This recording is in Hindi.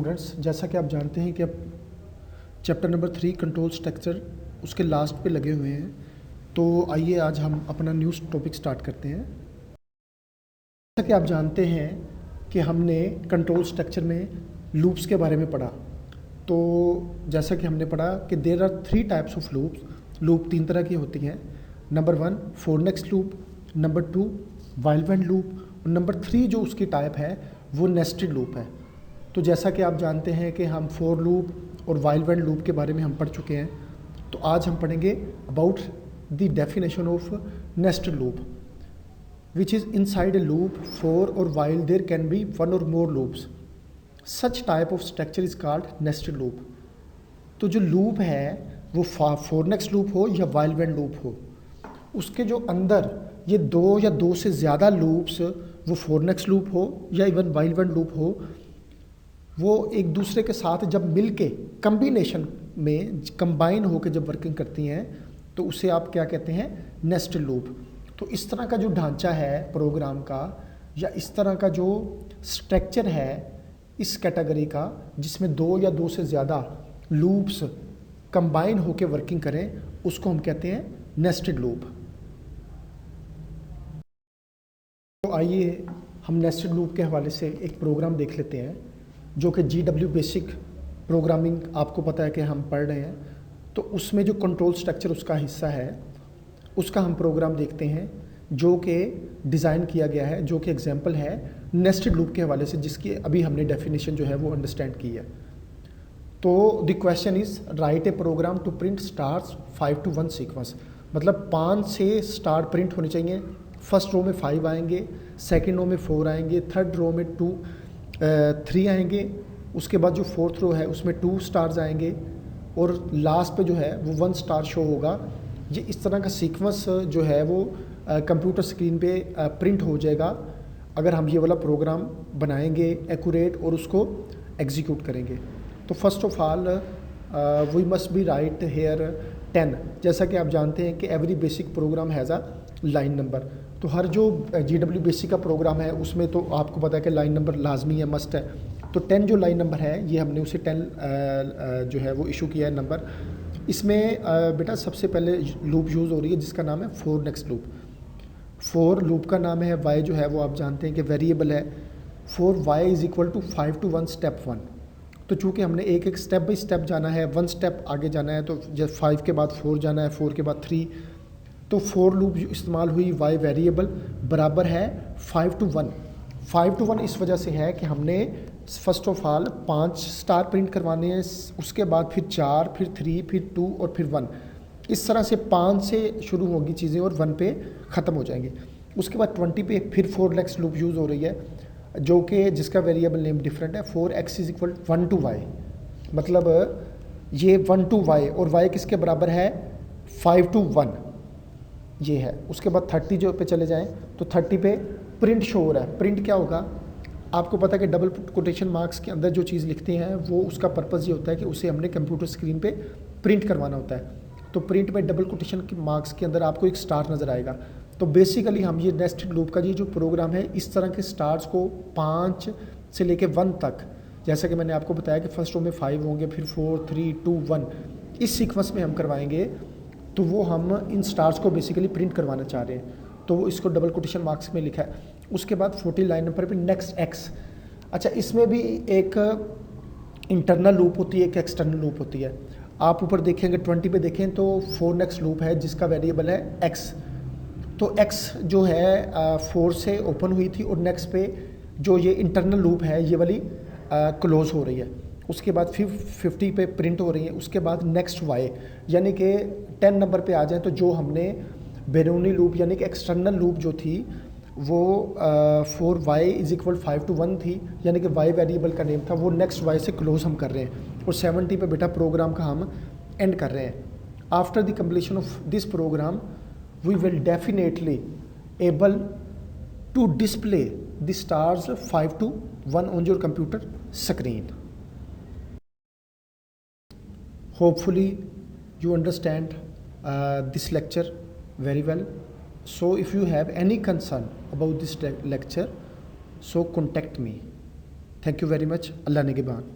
स्टूडेंट्स, जैसा कि आप जानते हैं कि अब चैप्टर नंबर 3 कंट्रोल स्ट्रक्चर उसके लास्ट पे लगे हुए हैं। तो आइए आज हम अपना न्यू टॉपिक स्टार्ट करते हैं। जैसा कि आप जानते हैं कि हमने कंट्रोल स्ट्रक्चर में लूप्स के बारे में पढ़ा। तो जैसा कि हमने पढ़ा कि there are 3 types of loops. Loop 3 तरह की होती हैं। Number 1 for next loop, number 2 while when loop, और नंबर 3 जो उसकी टाइप है वो नेस्टेड लूप है। तो जैसा कि आप जानते हैं कि हम फोर लूप और वाइल व्हेन लूप के बारे में हम पढ़ चुके हैं। तो आज हम पढ़ेंगे about the definition of nested loop, which is inside a loop for or while there can be one or more loops. Such type of structure is called nested loop. तो जो लूप है वो फोर नेक्स्ट लूप हो या वाइल व्हेन लूप हो, उसके जो अंदर ये 2 या 2 से ज़्यादा लूप्स, वो फोर नेक्स्ट लूप हो या इवन वाइल व्हेन लूप हो, वो एक दूसरे के साथ जब मिल के कम्बिनेशन में कंबाइन होकर जब वर्किंग करती हैं तो उसे आप क्या कहते हैं, नेस्टेड लूप। तो इस तरह का जो ढांचा है प्रोग्राम का, या इस तरह का जो स्ट्रक्चर है इस कैटेगरी का, जिसमें 2 या 2 से ज़्यादा लूप्स कंबाइन होकर वर्किंग करें, उसको हम कहते हैं नेस्टेड लूप। तो आइए हम नेस्टेड लूप के हवाले से एक प्रोग्राम देख लेते हैं, जो कि GW बेसिक प्रोग्रामिंग आपको पता है कि हम पढ़ रहे हैं। तो उसमें जो कंट्रोल स्ट्रक्चर उसका हिस्सा है, उसका हम प्रोग्राम देखते हैं, जो कि डिज़ाइन किया गया है, जो कि एग्जांपल है नेस्टेड लूप के हवाले से, जिसकी अभी हमने डेफिनेशन जो है वो अंडरस्टैंड की है। तो the question is write a program to print stars 5 to 1 sequence. मतलब 5 से स्टार प्रिंट होने चाहिए। फर्स्ट रो में 5 आएंगे, सेकेंड रो में 4 आएंगे, थर्ड रो में 3 आएंगे, उसके बाद जो फोर्थ रो है उसमें 2 स्टार्स आएंगे, और लास्ट पे जो है वो 1 स्टार शो होगा। ये इस तरह का सीक्वेंस जो है वो कंप्यूटर स्क्रीन पे प्रिंट हो जाएगा अगर हम ये वाला प्रोग्राम बनाएंगे एक्यूरेट और उसको एग्जीक्यूट करेंगे। तो first of all we must be write here 10। जैसा कि आप जानते हैं कि every basic program has a line number. तो हर जो GW बेसिक का प्रोग्राम है उसमें तो आपको पता है कि लाइन नंबर लाजमी है, मस्ट है। तो 10 जो लाइन नंबर है, ये हमने उसे 10 जो है वो इशू किया है नंबर। इसमें बेटा सबसे पहले लूप यूज़ हो रही है जिसका नाम है four next loop. For loop का नाम है, वाई जो है वो आप जानते हैं कि वेरिएबल है। For Y is equal to 5 to 1 step 1। तो चूँकि हमने एक एक स्टेप बाई स्टेप जाना है, 1 स्टेप आगे जाना है, तो जब 5 के बाद 4 जाना है, 4 के बाद 3। तो फोर लूप इस्तेमाल हुई, वाई वेरिएबल बराबर है 5 to 1। 5 to 1 इस वजह से है कि हमने first of all 5 star print करवाने हैं, उसके बाद फिर 4, फिर 3, फिर 2 और फिर 1। इस तरह से 5 से शुरू होगी चीज़ें और 1 पे ख़त्म हो जाएंगे। उसके बाद 20 पे फिर फोर नेक्स्ट लूप यूज़ हो रही है, जो कि जिसका वेरिएबल नेम डिफरेंट है। 4x is equal 1 to y। मतलब ये 1 to y, और y किसके बराबर है, 5 to 1 ये है। उसके बाद 30 जो पे चले जाएं तो 30 पे प्रिंट शो हो रहा है। प्रिंट क्या होगा, आपको पता है कि डबल कोटेशन मार्क्स के अंदर जो चीज़ लिखते हैं वो उसका पर्पज़ ये होता है कि उसे हमने कंप्यूटर स्क्रीन पे प्रिंट करवाना होता है। तो प्रिंट में डबल कोटेशन के मार्क्स के अंदर आपको एक स्टार नज़र आएगा। तो बेसिकली हम ये नेस्टेड लूप का ये जो प्रोग्राम है, इस तरह के स्टार्स को 5 से लेके 1 तक, जैसा कि मैंने आपको बताया कि फर्स्ट रो में 5 होंगे, फिर 4, 3, 2, 1, इस सीक्वेंस में हम करवाएंगे। तो वो हम इन स्टार्स को बेसिकली प्रिंट करवाना चाह रहे हैं, तो वो इसको डबल कोटेशन मार्क्स में लिखा है। उसके बाद 40 लाइन नंबर पे नेक्स्ट एक्स। अच्छा, इसमें भी एक इंटरनल लूप होती है, एक एक्सटर्नल लूप होती है। आप ऊपर देखेंगे 20 पे देखें तो फोर नेक्स्ट लूप है जिसका वेरिएबल है एक्स। तो एक्स जो है 4 से ओपन हुई थी, और नेक्स्ट पे जो ये इंटरनल लूप है ये वाली क्लोज हो रही है। उसके बाद फिर 50 पे प्रिंट हो रही है। उसके बाद नेक्स्ट वाई, यानी कि 10 नंबर पे आ जाए तो जो हमने बैरूनी लूप यानी कि एक्सटर्नल लूप जो थी वो 4y इज इक्वल 5 to 1 थी, यानी कि y वेरिएबल का नेम था, वो नेक्स्ट y से क्लोज हम कर रहे हैं। और 70 पे बेटा प्रोग्राम का हम एंड कर रहे हैं। After the completion of this program we will definitely able to display the stars 5 to 1 on your computer screen. Hopefully you understand this lecture very well. So if you have any concern about this lecture, so contact me. Thank you very much. Allah Nigeban.